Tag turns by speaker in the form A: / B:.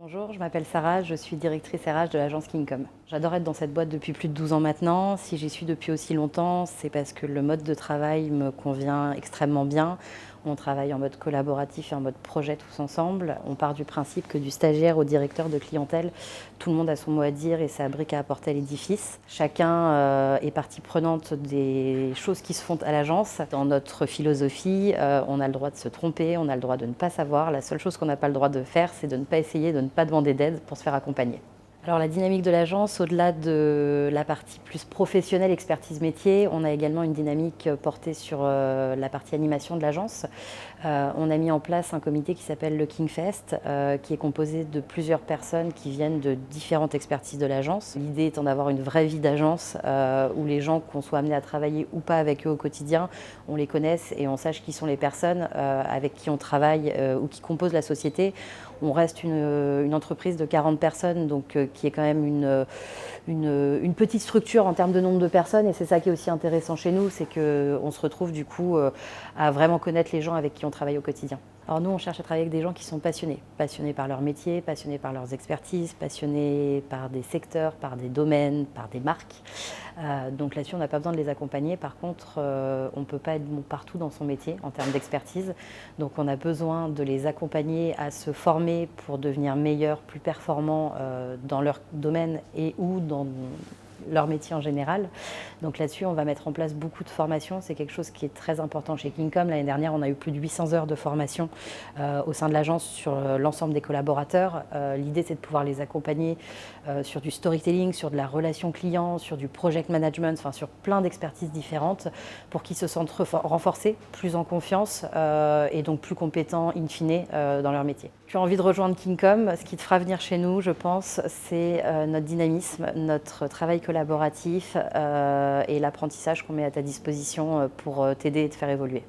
A: Bonjour, je m'appelle Sarah, je suis directrice RH de l'agence Kingcom. J'adore être dans cette boîte depuis plus de 12 ans maintenant. Si j'y suis depuis aussi longtemps, c'est parce que le mode de travail me convient extrêmement bien. On travaille en mode collaboratif et en mode projet tous ensemble. On part du principe que du stagiaire au directeur de clientèle, tout le monde a son mot à dire et sa brique à apporter à l'édifice. Chacun est partie prenante des choses qui se font à l'agence. Dans notre philosophie, on a le droit de se tromper, on a le droit de ne pas savoir. La seule chose qu'on n'a pas le droit de faire, c'est de ne pas essayer, de ne pas demander d'aide pour se faire accompagner. Alors la dynamique de l'agence, au-delà de la partie plus professionnelle, expertise métier, on a également une dynamique portée sur la partie animation de l'agence. On a mis en place un comité qui s'appelle le Kingfest, qui est composé de plusieurs personnes qui viennent de différentes expertises de l'agence. L'idée étant d'avoir une vraie vie d'agence, où les gens qu'on soit amenés à travailler ou pas avec eux au quotidien, on les connaisse et on sache qui sont les personnes avec qui on travaille ou qui composent la société. On reste une entreprise de 40 personnes, donc qui est quand même une petite structure en termes de nombre de personnes, et c'est ça qui est aussi intéressant chez nous, c'est qu'on se retrouve du coup à vraiment connaître les gens avec qui on travaille au quotidien. Alors nous, on cherche à travailler avec des gens qui sont passionnés, passionnés par leur métier, passionnés par leurs expertises, passionnés par des secteurs, par des domaines, par des marques. Donc là-dessus, on n'a pas besoin de les accompagner. Par contre, on ne peut pas être bon partout dans son métier en termes d'expertise. Donc on a besoin de les accompagner à se former pour devenir meilleurs, plus performants dans leur domaine et ou dans leur métier en général. Donc là-dessus, on va mettre en place beaucoup de formations. C'est quelque chose qui est très important chez Kingcom. L'année dernière, on a eu plus de 800 heures de formation au sein de l'agence sur l'ensemble des collaborateurs. L'idée, c'est de pouvoir les accompagner sur du storytelling, sur de la relation client, sur du project management, enfin sur plein d'expertises différentes pour qu'ils se sentent renforcés, plus en confiance et donc plus compétents in fine dans leur métier. Tu as envie de rejoindre Kingcom, ce qui te fera venir chez nous, je pense, c'est notre dynamisme, notre travail collaboratif et l'apprentissage qu'on met à ta disposition pour t'aider et te faire évoluer.